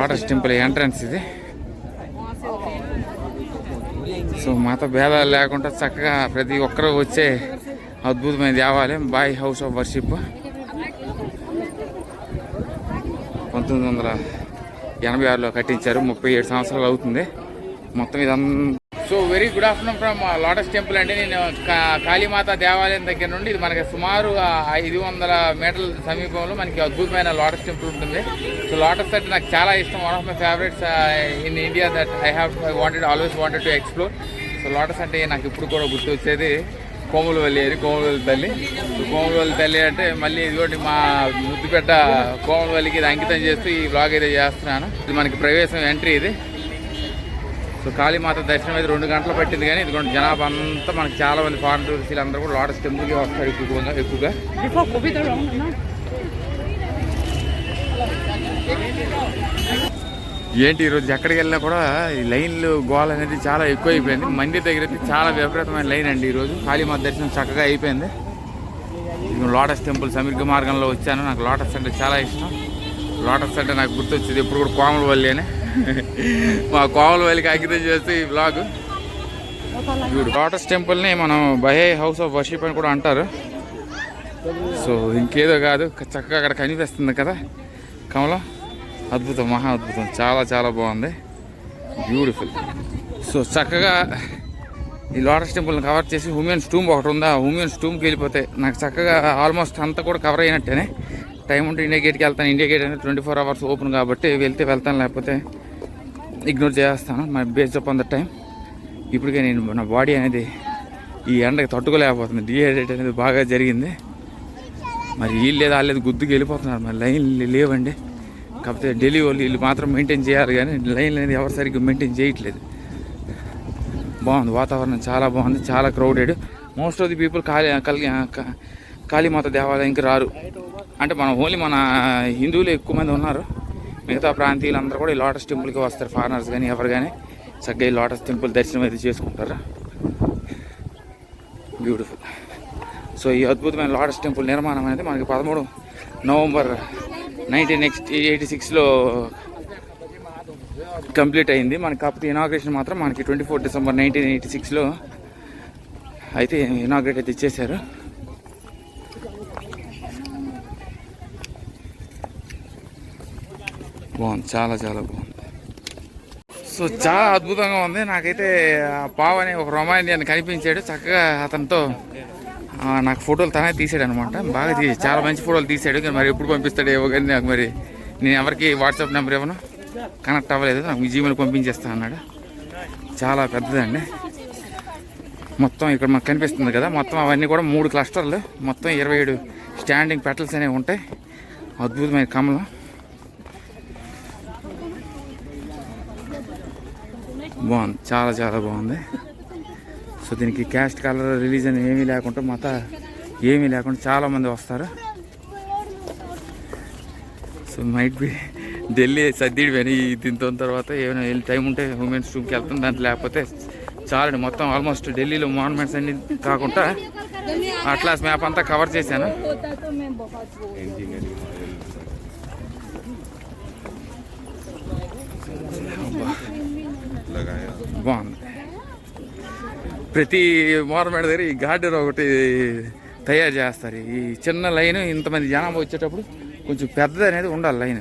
Lotus temple entrance ఇది. So మత భేదాలు లేకుండా చక్కగా ప్రతి ఒక్కరూ వచ్చే అద్భుతమైన దేవాలయం బాయ్ హౌస్ ఆఫ్ వర్షిప్. 1986లో కట్టించారు. 37 సంవత్సరాలు అవుతుంది మొత్తం ఇదంతా. So very good afternoon from lotus temple అండి. నేను కాళీమాత దేవాలయం దగ్గర నుండి ఇది మనకి సుమారు 500 మీటర్ల సమీపంలో మనకి అద్భుతమైన లోటస్ టెంపుల్ ఉంటుంది. సో లోటస్ అంటే నాకు చాలా ఇష్టం. One of my favourites in India that I always wanted to explore. So lotus అంటే నాకు ఇప్పుడు కూడా గుర్తు వచ్చేది కోములవల్లి అది, కోములవల్లి తల్లి. సో కోములవల్లి తల్లి అంటే మళ్ళీ ఇదిగోటి మా ముద్దుపెట్ట కోములవల్లికి ఇది అంకితం చేస్తూ ఈ బ్లాగ్ అయితే చేస్తున్నాను. ఇది మనకి ప్రవేశం ఎంట్రీ ఇది. సో కాళీమాత దర్శనం అయితే 2 గంటలు పట్టింది. కానీ ఇదిగోండి జనాభా అంతా మనకి చాలా మంది ఫారెన్ టూరిస్టులు అందరూ కూడా లోటస్ టెంపుల్కి వస్తారు ఎక్కువగా. ఏంటి ఈరోజు ఎక్కడికి వెళ్ళినా కూడా ఈ లైన్లు గోల్ అనేది చాలా ఎక్కువైపోయింది. మందిర్ దగ్గర అయితే చాలా విపరీతమైన లైన్ అండి. ఈరోజు కాళీమాత దర్శనం చక్కగా అయిపోయింది. లోటస్ టెంపుల్ సమీర్ఘ మార్గంలో వచ్చాను. నాకు లోటస్ అంటే చాలా ఇష్టం. లోటస్ అంటే నాకు గుర్తొచ్చేది ఎప్పుడు కూడా కోమలవల్లి అని. మా కోమలవల్లికి అంకితం చేస్తే ఈ బ్లాగ్. లోటస్ టెంపుల్ని మనం బహే హౌస్ ఆఫ్ వర్షిప్ అని కూడా అంటారు. సో ఇంకేదో కాదు, చక్కగా అక్కడ కనిపిస్తుంది కదా కమలం. అద్భుతం, మహా అద్భుతం, చాలా చాలా బాగుంది, బ్యూటిఫుల్. సో చక్కగా ఈ లోటస్ టెంపుల్ని కవర్ చేసి ఉమెన్స్ టూమ్ ఒకటి ఉందా, ఉమెన్స్ టూమ్కి వెళ్ళిపోతే నాకు చక్కగా ఆల్మోస్ట్ అంతా కూడా కవర్ అయినట్టేనే. టైం ఉంటే ఇండియా గేట్కి వెళ్తాను. ఇండియా గేట్ అనేది 24 hours ఓపెన్ కాబట్టి వెళ్తాను, లేకపోతే ఇగ్నోర్ చేస్తాను. My based upon the time. ఇప్పటికే నేను నా బాడీ అనేది ఈ ఎండకి తట్టుకోలేకపోతుంది. డిహైడ్రేట్ అనేది బాగా జరిగింది. మరి వీళ్ళు లేదు వాళ్ళు లేదు గుద్దుకు వెళ్ళిపోతున్నారు. మరి లైన్లు లేవండి. కాకపోతే ఢిల్లీ వాళ్ళు వీళ్ళు మాత్రం మెయింటైన్ చేయాలి, కానీ లైన్ అనేది ఎవరు సరిగ్గా మెయింటైన్ చేయట్లేదు. బాగుంది, వాతావరణం చాలా బాగుంది, చాలా crowded. Most of the people Kalimata దేవాలయంకి రారు. అంటే ఓన్లీ మన హిందువులు ఎక్కువ మంది ఉన్నారు. మిగతా ప్రాంతీయులు అందరూ కూడా ఈ లోటస్ టెంపుల్కి వస్తారు. ఫారినర్స్ కానీ ఎవరు కానీ చక్కగా ఈ లోటస్ టెంపుల్ దర్శనం అయితే చేసుకుంటారు. బ్యూటిఫుల్. సో ఈ అద్భుతమైన లోటస్ టెంపుల్ నిర్మాణం అనేది మనకి 13 నవంబర్ 1986లో కంప్లీట్ అయింది. మనకి కాకపోతే ఇనాగ్రేషన్ మాత్రం మనకి 24 డిసెంబర్ 1986లో అయితే ఇనాగ్రేట్ అయితే ఇచ్చేశారు. బాగుంది, చాలా చాలా బాగుంది. సో చాలా అద్భుతంగా ఉంది. నాకైతే పావ్ అనే ఒక రొమానియన్ కనిపించాడు. చక్కగా అతనితో నాకు ఫోటోలు తనే తీసాడు అనమాట. బాగా చాలా మంచి ఫోటోలు తీసాడు. కానీ మరి ఎప్పుడు పంపిస్తాడు ఏవో, కానీ నాకు మరి నేను ఎవరికి వాట్సాప్ నెంబర్ ఇవ్వను, కనెక్ట్ అవ్వలేదు. నాకు మీ జీమెయిల్ పంపించేస్తా అన్నాడు. చాలా పెద్దదండి. మొత్తం ఇక్కడ మనకు కనిపిస్తుంది కదా, మొత్తం అవన్నీ కూడా 3 క్లస్టర్లు, మొత్తం 27 స్టాండింగ్ పెటల్స్ అనేవి ఉంటాయి. అద్భుతమైన కమలం. బాగుంది, చాలా చాలా బాగుంది. సో దీనికి క్యాస్ట్, కలర్, రిలీజన్ ఏమీ లేకుండా, మత ఏమీ లేకుండా చాలామంది వస్తారు. సో మైట్ బి ఢిల్లీ సర్దిడి పోయి దీంతో తర్వాత ఏమైనా టైం ఉంటే ఉమెన్స్ టూమ్కి వెళ్తాం. దాంట్లో లేకపోతే చాలండి. మొత్తం ఆల్మోస్ట్ ఢిల్లీలో మాన్యుమెంట్స్ అన్ని కాకుండా అట్లాస్ మ్యాప్ అంతా కవర్ చేశాను. బాగుంది. ప్రతి మారుమేడ దగ్గర ఈ గార్డెన్ ఒకటి తయారు చేస్తారు. ఈ చిన్న లైన్ ఇంతమంది జనాభా వచ్చేటప్పుడు కొంచెం పెద్దది అనేది ఉండాలి లైన్.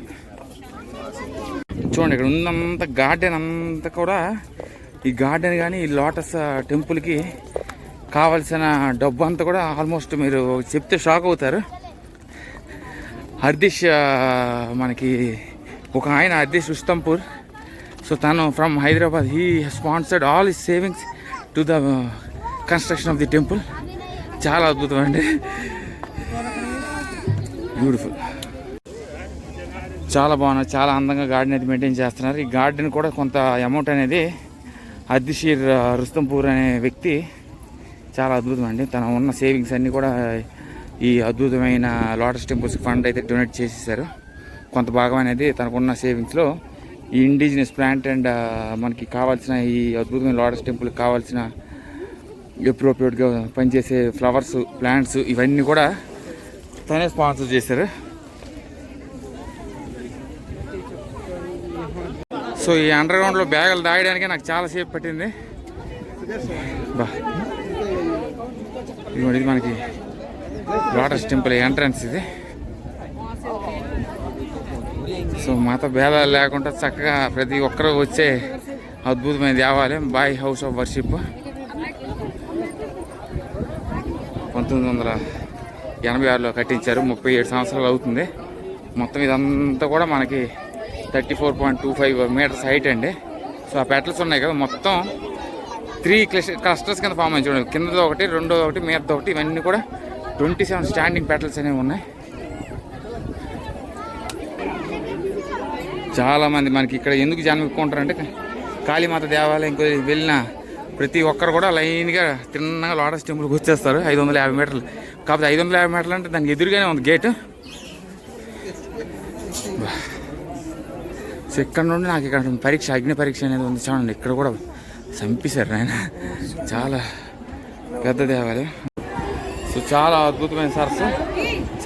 చూడండి ఇక్కడ ఉన్నంత గార్డెన్ అంతా కూడా, ఈ గార్డెన్ కానీ ఈ లోటస్ టెంపుల్కి కావాల్సిన డబ్బు అంతా కూడా ఆల్మోస్ట్ మీరు చెప్తే షాక్ అవుతారు. హర్దిష్ మనకి ఒక ఆయన హర్దిష్ రుస్తంపూర్. సో తను from Hyderabad. He sponsored all his savings to the construction of the temple. చాలా అద్భుతం అండి, బ్యూటిఫుల్, చాలా బాగున్నారు. చాలా అందంగా గార్డెన్ అయితే మెయింటైన్ చేస్తున్నారు. ఈ గార్డెన్ కూడా కొంత అమౌంట్ అనేది హర్దిషీర్ రుస్తంపూర్ అనే వ్యక్తి చాలా అద్భుతం అండి. తన ఉన్న సేవింగ్స్ అన్నీ కూడా ఈ అద్భుతమైన లోటస్ టెంపుల్స్ ఫండ్ అయితే డొనేట్ చేసేసారు. కొంత భాగం అనేది తనకున్న సేవింగ్స్లో ఈ ఇండిజినస్ ప్లాంట్ అండ్ మనకి కావాల్సిన ఈ అద్భుతమైన లోటస్ టెంపుల్కి కావాల్సిన అప్రోప్రియేట్గా పనిచేసే ఫ్లవర్స్, ప్లాంట్స్ ఇవన్నీ కూడా తనే స్పాన్సర్ చేశారు. సో ఈ అండర్ గ్రౌండ్లో బ్యాగులు దాయడానికి నాకు చాలా సేపు పట్టింది. బా ఇది మనకి లోటస్ టెంపుల్ ఎంట్రన్స్ ఇది. సో మత భేదాలు లేకుండా చక్కగా ప్రతి ఒక్కరూ వచ్చే అద్భుతమైన దేవాలయం బాయ్ హౌస్ ఆఫ్ వర్షిప్. 1986లో కట్టించారు. 37 సంవత్సరాలు అవుతుంది. మొత్తం ఇదంతా కూడా మనకి 34.25 మీటర్స్ హైట్ అండి. సో ఆ పెటల్స్ ఉన్నాయి కదా, మొత్తం 3 క్లస్టర్స్ కింద ఫామ్ అయ్యి చూడండి. కిందది ఒకటి, రెండోది ఒకటి, మీదది ఒకటి. ఇవన్నీ కూడా 27 స్టాండింగ్ పెటల్స్ అనేవి ఉన్నాయి. చాలామంది మనకి ఇక్కడ ఎందుకు జనం ఎక్కువ ఉంటారంటే కాళీమాత దేవాలయం వెళ్ళిన ప్రతి ఒక్కరు కూడా లైన్గా తిన్నగా లోటస్ టెంపుల్కి వచ్చేస్తారు. 550 మీటర్లు. కాకపోతే 550 మీటర్లు అంటే దానికి ఎదురుగానే ఉంది గేటు. సో ఇక్కడ నుండి నాకు ఇక్కడ పరీక్ష, అగ్ని పరీక్ష అనేది ఉంది చూడండి. ఇక్కడ కూడా చంపేశారు ఆయన. చాలా పెద్ద దేవాలయం. సో చాలా అద్భుతమైన సరస్సు,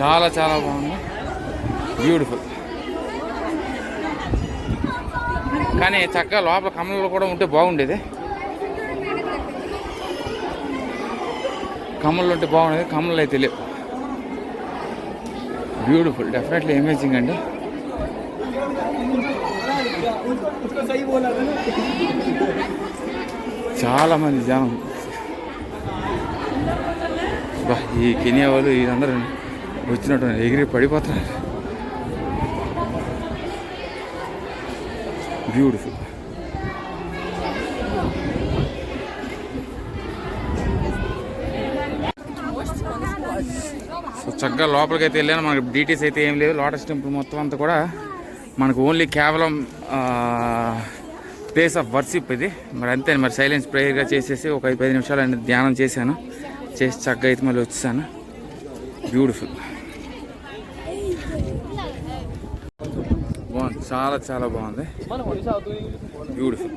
చాలా చాలా బాగుంది, బ్యూటిఫుల్. కానీ చక్కగా లోపల కమలలో కూడా ఉంటే బాగుండేది. కమల్లో ఉంటే బాగుండేది. కమలు అయితే లేవు. బ్యూటిఫుల్, డెఫినెట్లీ అమేజింగ్ అండి. చాలామంది జనం. ఈ కెనియా వాళ్ళు వీళ్ళందరూ వచ్చినట్టు ఎగిరి పడిపోతున్నారు. బ్యూటిఫుల్. సో చక్కగా లోపలికి అయితే వెళ్ళాను. మనకి డీటెయిల్స్ అయితే ఏం లేవు. లోటస్ టెంపుల్ మొత్తం అంతా కూడా మనకు ఓన్లీ కేవలం ప్లేస్ ఆఫ్ వర్షిప్ ఇది. మరి అంతే. మరి సైలెన్స్ ప్రేయర్గా చేసేసి ఒక 5 నిమిషాలు అనేది ధ్యానం చేశాను. చేసి చక్కగా అయితే మళ్ళీ వచ్చేసాను. బ్యూటిఫుల్, బాగుంది, చాలా చాలా బాగుంది, బ్యూటిఫుల్.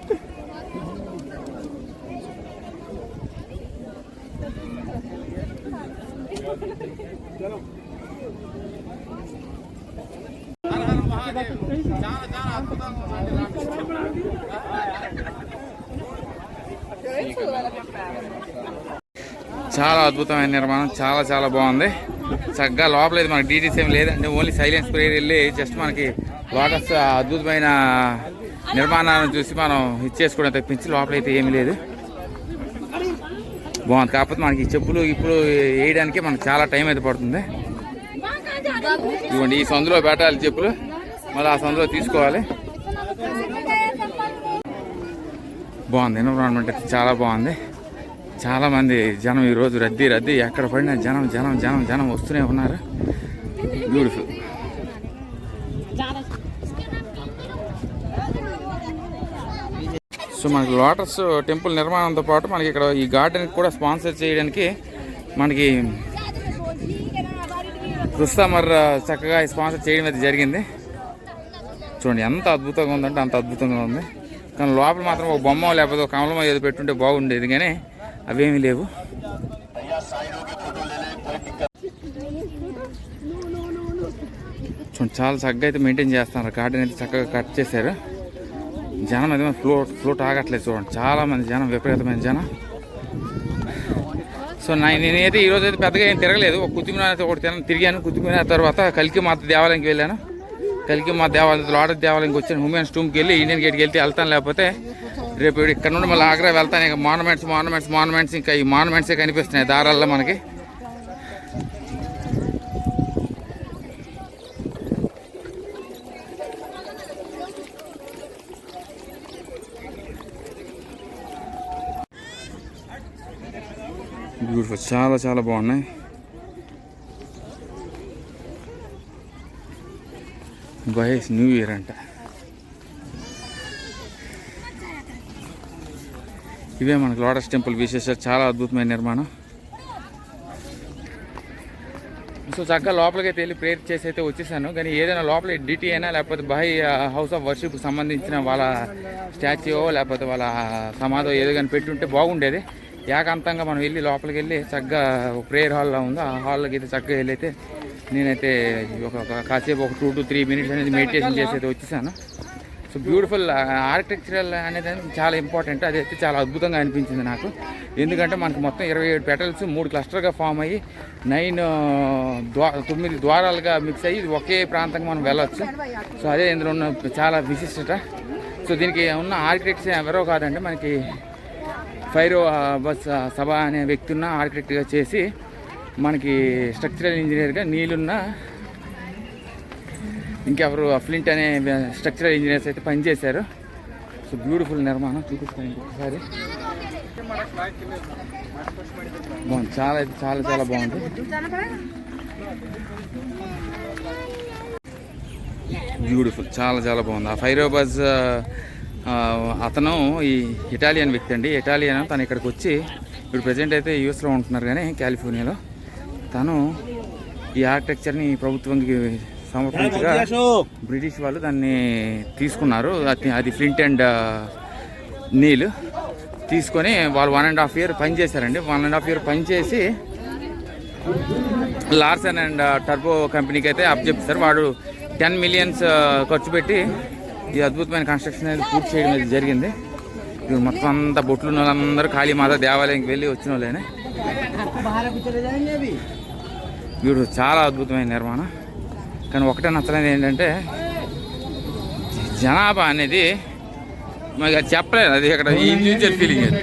చాలా అద్భుతమైన నిర్మాణం, చాలా చాలా బాగుంది. చక్కగా లోపల అయితే మనకి డీటెయిల్స్ ఏం లేదండి. ఓన్లీ సైలెన్స్ ప్రేయర్ వెళ్ళి జస్ట్ మనకి లోటస్ అద్భుతమైన నిర్మాణాలను చూసి మనం ఇచ్చేసుకోవడం తప్పించి లోపల అయితే ఏమీ లేదు. బాగుంది. కాకపోతే మనకి చెప్పులు ఇప్పుడు వేయడానికి మనకు చాలా టైం అయితే పడుతుంది. ఇవ్వండి, ఈ సందులో పెట్టాలి చెప్పులు, మళ్ళీ ఆ సందులో తీసుకోవాలి. బాగుంది. ఎన్విరాన్మెంట్ అయితే చాలా బాగుంది. చాలామంది జనం ఈరోజు రద్దీ రద్దీ, ఎక్కడ పడినా జనం జనం జనం జనం వస్తూనే ఉన్నారు. బ్యూటిఫుల్. సో మనకి లోటస్ టెంపుల్ నిర్మాణంతో పాటు మనకి ఇక్కడ ఈ గార్డెన్కి కూడా స్పాన్సర్ చేయడానికి మనకి కృష్ణమర్ చక్కగా స్పాన్సర్ చేయడం అయితే జరిగింది. చూడండి ఎంత అద్భుతంగా ఉందంటే అంత అద్భుతంగా ఉంది. కానీ లోపల మాత్రం ఒక బొమ్మ లేకపోతే ఒక కమలం ఏదో పెట్టుంటే బాగుండేది, కానీ అవేమీ లేవు. చూడండి చాలా చక్కగా అయితే మెయింటైన్ చేస్తున్నారు. గార్డెన్ అయితే చక్కగా కట్ చేశారు. జనం అయితే ఫ్లోట్ ఆగట్లేదు. చూడండి చాలామంది జనం, విపరీతమైన జనం. సో నేనైతే ఈరోజు అయితే పెద్దగా ఏం తిరగలేదు. ఒక కుతుమినార్ అయితే ఒకటి తిరిగాను. కుతుమినార్ తర్వాత కల్కి మాత దేవాలయంకి వెళ్ళాను. కల్కి మాత దేవాలయం, లోటస్ దేవాలయంకి వచ్చాను. హ్యూమెన్స్ టూమ్కి వెళ్ళి ఇండియన్ గేట్కి వెళ్తాను. లేకపోతే రేపు ఇక్కడ నుండి మళ్ళీ ఆగ్రా వెళ్తాను. ఇక మాన్యుమెంట్స్ ఇంకా ఈ మాన్యుమెంట్సే కనిపిస్తున్నాయి దారాల్లో మనకి. బ్యూటిఫుల్, చాలా చాలా బాగున్నాయి. బైస్ న్యూ ఇయర్ అంట. ఇవే మనకు లోటస్ టెంపుల్ విశేషాలు. చాలా అద్భుతమైన నిర్మాణం. సో చక్కగా లోపలికి వెళ్ళి ప్రేయర్ చేసి అయితే వచ్చేసాను. కానీ ఏదైనా లోపల డిటీ అయినా లేకపోతే బాయ్ హౌస్ ఆఫ్ వర్షిప్ సంబంధించిన వాళ్ళ స్టాచ్యూ లేకపోతే వాళ్ళ సమాధో ఏదో కానీ పెట్టుంటే బాగుండేది. ఏకాంతంగా మనం వెళ్ళి లోపలికి వెళ్ళి చక్కగా ఒక ప్రేయర్ హాల్లో ఉంది, ఆ హాల్లోకి అయితే చక్కగా వెళ్ళైతే నేనైతే కాసేపు ఒక 2 to 3 minutes అనేది మెడిటేషన్ చేసి అయితే వచ్చేసాను. సో బ్యూటిఫుల్ ఆర్కిటెక్చరల్ అనేది చాలా ఇంపార్టెంట్. అదైతే చాలా అద్భుతంగా అనిపించింది నాకు. ఎందుకంటే మనకు మొత్తం 27 పెటల్స్ 3 క్లస్టర్గా ఫామ్ అయ్యి 9 ద్వారాలుగా మిక్స్ అయ్యి ఒకే ప్రాంతంగా మనం వెళ్ళొచ్చు. సో అదే ఇందులో ఉన్న చాలా విశిష్టత. సో దీనికి ఉన్న ఆర్కిటెక్ట్స్ ఎవరో కాదండి, మనకి ఫైరో బస్ సభ అనే వ్యక్తి ఉన్న ఆర్కిటెక్ట్గా చేసి మనకి స్ట్రక్చరల్ ఇంజనీర్గా నీళ్ళున్న ఇంకెవరు ఫ్లింట్ అనే స్ట్రక్చరల్ ఇంజనీర్స్ అయితే పనిచేశారు. సో బ్యూటిఫుల్ నిర్మాణం చూపిస్తాను ఇంకొకసారి. బాగుంది, చాలా అయితే చాలా చాలా బాగుంది. బ్యూటిఫుల్, చాలా చాలా బాగుంది. ఆ ఫైరోబాజ్ అతను ఈ ఇటాలియన్ వ్యక్తి అండి. ఇటాలియన్ తను ఇక్కడికి వచ్చి ఇప్పుడు ప్రజెంట్ అయితే యూఎస్లో ఉంటున్నారు, కానీ కాలిఫోర్నియాలో తను ఈ ఆర్కిటెక్చర్ని ప్రభుత్వానికి సమర్పించగా బ్రిటిష్ వాళ్ళు దాన్ని తీసుకున్నారు. అది ఫ్లింట్ అండ్ నీల్ తీసుకొని వాళ్ళు 1.5 year పనిచేశారండి. 1.5 year పనిచేసి లార్సన్ అండ్ టర్బో కంపెనీకి అయితే అప్పచెప్పారు. వాడు 10 million ఖర్చు పెట్టి ఈ అద్భుతమైన కన్స్ట్రక్షన్ అనేది పూర్తి చేయడం అనేది జరిగింది. ఇది మొత్తం అంతా బొట్లు ఉన్న వాళ్ళందరూ కాళీమాత దేవాలయంకి వెళ్ళి వచ్చిన వాళ్ళేనే. వీడు చాలా అద్భుతమైన నిర్మాణం. కానీ ఒకటే నచ్చలేదు ఏంటంటే జనాభా అనేది మనకి చెప్పలేదు. అది అక్కడ ఇండివిజువల్ ఫీలింగ్.